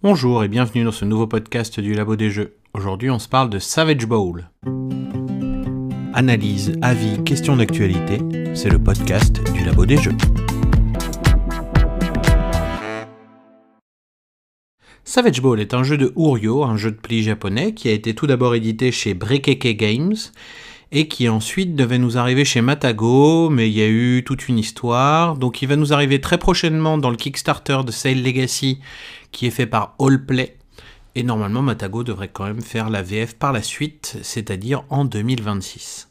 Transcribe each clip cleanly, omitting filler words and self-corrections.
Bonjour et bienvenue dans ce nouveau podcast du Labo des Jeux. Aujourd'hui, on se parle de Savage Bowl. Analyse, avis, questions d'actualité, c'est le podcast du Labo des Jeux. Savage Bowl est un jeu de Urio, un jeu de pli japonais qui a été tout d'abord édité chez Brekeke Games et qui ensuite devait nous arriver chez Matago, mais il y a eu toute une histoire. Donc il va nous arriver très prochainement dans le Kickstarter de Sail Legacy qui est fait par Allplay. Et normalement Matago devrait quand même faire la VF par la suite, c'est-à-dire en 2026.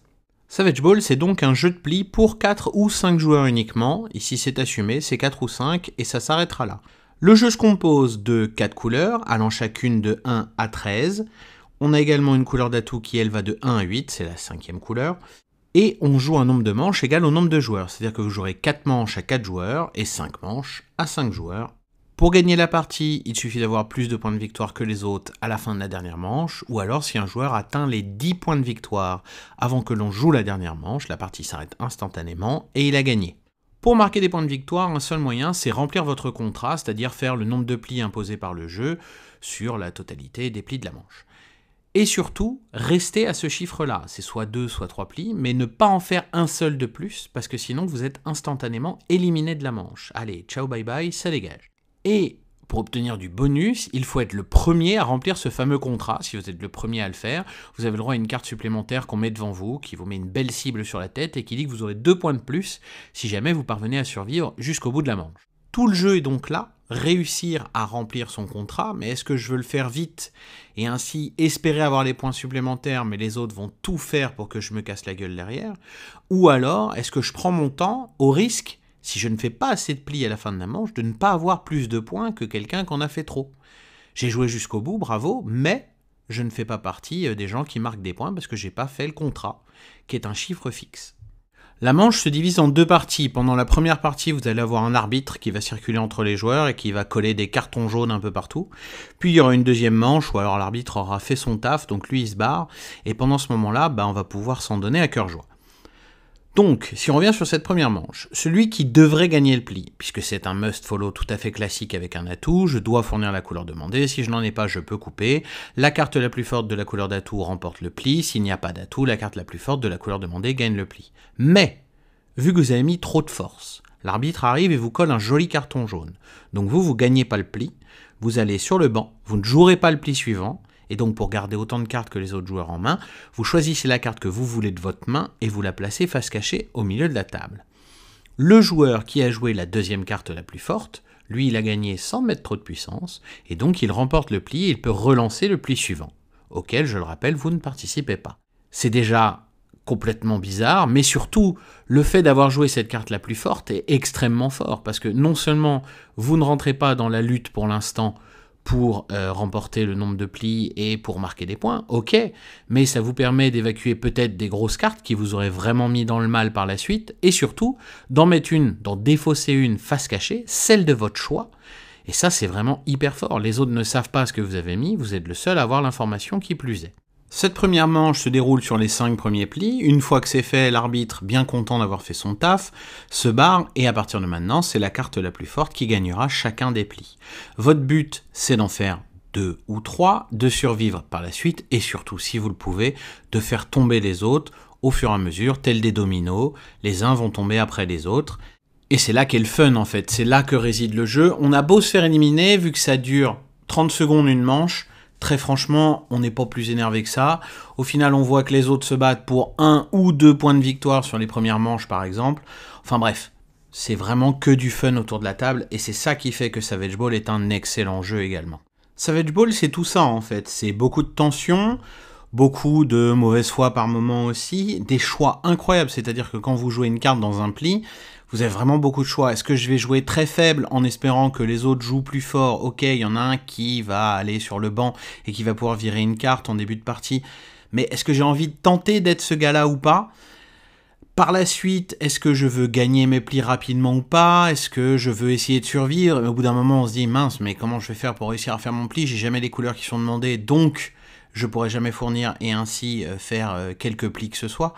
Savage Bowl, c'est donc un jeu de pli pour 4 ou 5 joueurs uniquement. Ici c'est assumé, c'est 4 ou 5 et ça s'arrêtera là. Le jeu se compose de 4 couleurs, allant chacune de 1 à 13. On a également une couleur d'atout qui elle va de 1 à 8, c'est la 5e couleur. Et on joue un nombre de manches égal au nombre de joueurs, c'est-à-dire que vous jouerez 4 manches à 4 joueurs et 5 manches à 5 joueurs. Pour gagner la partie, il suffit d'avoir plus de points de victoire que les autres à la fin de la dernière manche, ou alors si un joueur atteint les 10 points de victoire avant que l'on joue la dernière manche, la partie s'arrête instantanément et il a gagné. Pour marquer des points de victoire, un seul moyen, c'est remplir votre contrat, c'est-à-dire faire le nombre de plis imposés par le jeu sur la totalité des plis de la manche. Et surtout, rester à ce chiffre-là, c'est soit 2, soit 3 plis, mais ne pas en faire un seul de plus, parce que sinon vous êtes instantanément éliminé de la manche. Allez, ciao bye bye, ça dégage. Et pour obtenir du bonus, il faut être le premier à remplir ce fameux contrat. Si vous êtes le premier à le faire, vous avez le droit à une carte supplémentaire qu'on met devant vous, qui vous met une belle cible sur la tête et qui dit que vous aurez 2 points de plus si jamais vous parvenez à survivre jusqu'au bout de la manche. Tout le jeu est donc là, réussir à remplir son contrat, mais est-ce que je veux le faire vite et ainsi espérer avoir les points supplémentaires, mais les autres vont tout faire pour que je me casse la gueule derrière? Ou alors, est-ce que je prends mon temps au risque, si je ne fais pas assez de plis à la fin de la manche, de ne pas avoir plus de points que quelqu'un qui en a fait trop? J'ai joué jusqu'au bout, bravo, mais je ne fais pas partie des gens qui marquent des points parce que j'ai pas fait le contrat, qui est un chiffre fixe. La manche se divise en 2 parties. Pendant la première partie, vous allez avoir un arbitre qui va circuler entre les joueurs et qui va coller des cartons jaunes un peu partout. Puis il y aura une deuxième manche où alors l'arbitre aura fait son taf, donc lui il se barre. Et pendant ce moment-là, on va pouvoir s'en donner à cœur joie. Donc, si on revient sur cette première manche, celui qui devrait gagner le pli, puisque c'est un must-follow tout à fait classique avec un atout, je dois fournir la couleur demandée, si je n'en ai pas, je peux couper. La carte la plus forte de la couleur d'atout remporte le pli, s'il n'y a pas d'atout, la carte la plus forte de la couleur demandée gagne le pli. Mais, vu que vous avez mis trop de force, l'arbitre arrive et vous colle un joli carton jaune. Donc vous gagnez pas le pli, vous allez sur le banc, vous ne jouerez pas le pli suivant, et donc pour garder autant de cartes que les autres joueurs en main, vous choisissez la carte que vous voulez de votre main et vous la placez face cachée au milieu de la table. Le joueur qui a joué la deuxième carte la plus forte, lui il a gagné sans mettre trop de puissance, et donc il remporte le pli et il peut relancer le pli suivant, auquel, je le rappelle, vous ne participez pas. C'est déjà complètement bizarre, mais surtout, le fait d'avoir joué cette carte la plus forte est extrêmement fort, parce que non seulement vous ne rentrez pas dans la lutte pour l'instant pour remporter le nombre de plis et pour marquer des points, ok, mais ça vous permet d'évacuer peut-être des grosses cartes qui vous auraient vraiment mis dans le mal par la suite, et surtout, d'en mettre une, d'en défausser une face cachée, celle de votre choix, et ça c'est vraiment hyper fort. Les autres ne savent pas ce que vous avez mis, vous êtes le seul à avoir l'information qui plus est. Cette première manche se déroule sur les 5 premiers plis. Une fois que c'est fait, l'arbitre, bien content d'avoir fait son taf, se barre et à partir de maintenant, c'est la carte la plus forte qui gagnera chacun des plis. Votre but, c'est d'en faire 2 ou 3, de survivre par la suite et surtout, si vous le pouvez, de faire tomber les autres au fur et à mesure, tels des dominos. Les uns vont tomber après les autres. Et c'est là qu'est le fun en fait, c'est là que réside le jeu. On a beau se faire éliminer, vu que ça dure 30 secondes une manche, très franchement, on n'est pas plus énervé que ça. Au final, on voit que les autres se battent pour 1 ou 2 points de victoire sur les premières manches, par exemple. Enfin bref, c'est vraiment que du fun autour de la table, et c'est ça qui fait que Savage Bowl est un excellent jeu également. Savage Bowl, c'est tout ça en fait. C'est beaucoup de tension, beaucoup de mauvaise foi par moment aussi, des choix incroyables, c'est-à-dire que quand vous jouez une carte dans un pli, vous avez vraiment beaucoup de choix. Est-ce que je vais jouer très faible en espérant que les autres jouent plus fort? Ok, il y en a un qui va aller sur le banc et qui va pouvoir virer une carte en début de partie. Mais est-ce que j'ai envie de tenter d'être ce gars-là ou pas? Par la suite, est-ce que je veux gagner mes plis rapidement ou pas? Est-ce que je veux essayer de survivre? Au bout d'un moment, on se dit, mince, mais comment je vais faire pour réussir à faire mon pli? J'ai jamais les couleurs qui sont demandées, donc je pourrais jamais fournir et ainsi faire quelques plis que ce soit.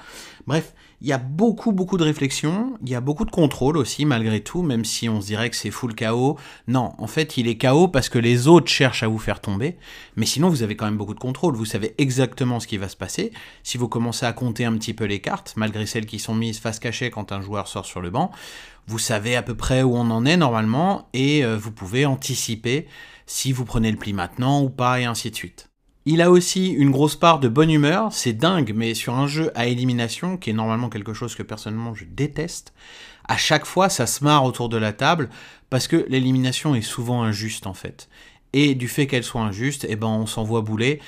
Bref, Il y a beaucoup de réflexion, il y a beaucoup de contrôle aussi malgré tout, même si on se dirait que c'est full chaos. Non, en fait il est chaos parce que les autres cherchent à vous faire tomber, mais sinon vous avez quand même beaucoup de contrôle, vous savez exactement ce qui va se passer. Si vous commencez à compter un petit peu les cartes, malgré celles qui sont mises face cachée quand un joueur sort sur le banc, vous savez à peu près où on en est normalement et vous pouvez anticiper si vous prenez le pli maintenant ou pas et ainsi de suite. Il a aussi une grosse part de bonne humeur, c'est dingue, mais sur un jeu à élimination, qui est normalement quelque chose que personnellement je déteste, à chaque fois ça se marre autour de la table, parce que l'élimination est souvent injuste en fait. Et du fait qu'elle soit injuste, eh ben on s'envoie bouler,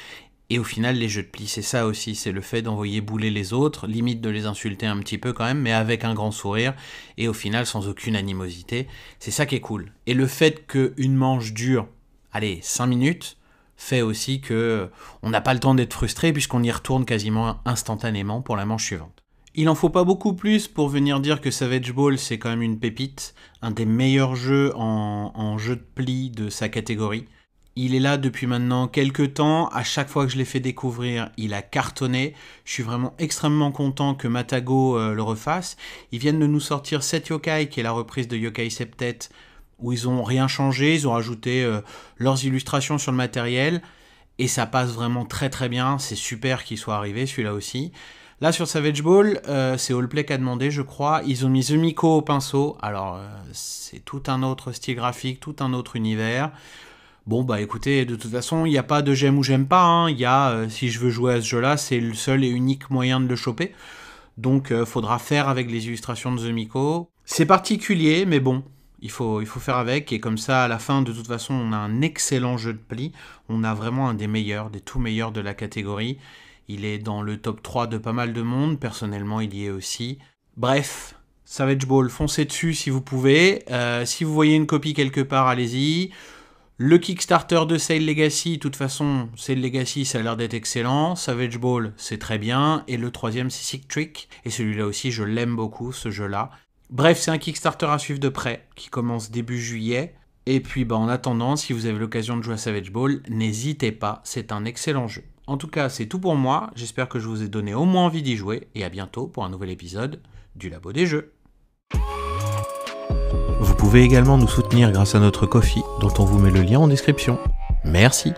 et au final les jeux de pli c'est ça aussi, c'est le fait d'envoyer bouler les autres, limite de les insulter un petit peu quand même, mais avec un grand sourire, et au final sans aucune animosité, c'est ça qui est cool. Et le fait qu'une manche dure, allez, 5 minutes, fait aussi que on n'a pas le temps d'être frustré puisqu'on y retourne quasiment instantanément pour la manche suivante. Il en faut pas beaucoup plus pour venir dire que Savage Ball c'est quand même une pépite, un des meilleurs jeux en jeu de pli de sa catégorie. Il est là depuis maintenant quelques temps, à chaque fois que je l'ai fait découvrir, il a cartonné. Je suis vraiment extrêmement content que Matago le refasse. Ils viennent de nous sortir 7 Yokai, qui est la reprise de Yokai Septet, où ils ont rien changé, ils ont rajouté leurs illustrations sur le matériel, et ça passe vraiment très bien, c'est super qu'il soit arrivé celui-là aussi. Là sur Savage Ball, c'est Allplay qui a demandé je crois, ils ont mis Zemiko au pinceau, alors c'est tout un autre style graphique, tout un autre univers. Bon bah écoutez, de toute façon il n'y a pas de j'aime ou j'aime pas, hein. Il y a si je veux jouer à ce jeu-là, c'est le seul et unique moyen de le choper, donc faudra faire avec les illustrations de Zemiko. C'est particulier mais bon, il faut faire avec, et comme ça, à la fin, de toute façon, on a un excellent jeu de pli. On a vraiment un des meilleurs, des tout meilleurs de la catégorie. Il est dans le top 3 de pas mal de monde. Personnellement, il y est aussi. Bref, Savage Ball, foncez dessus si vous pouvez. Si vous voyez une copie quelque part, allez-y. Le Kickstarter de Sail Legacy, de toute façon, Sail Legacy, ça a l'air d'être excellent. Savage Ball, c'est très bien. Et le troisième, c'est Sick Trick. Et celui-là aussi, je l'aime beaucoup, ce jeu-là. Bref, c'est un Kickstarter à suivre de près, qui commence début juillet. Et puis en attendant, si vous avez l'occasion de jouer à Savage Ball, n'hésitez pas, c'est un excellent jeu. En tout cas, c'est tout pour moi, j'espère que je vous ai donné au moins envie d'y jouer, et à bientôt pour un nouvel épisode du Labo des Jeux. Vous pouvez également nous soutenir grâce à notre Ko-fi, dont on vous met le lien en description. Merci.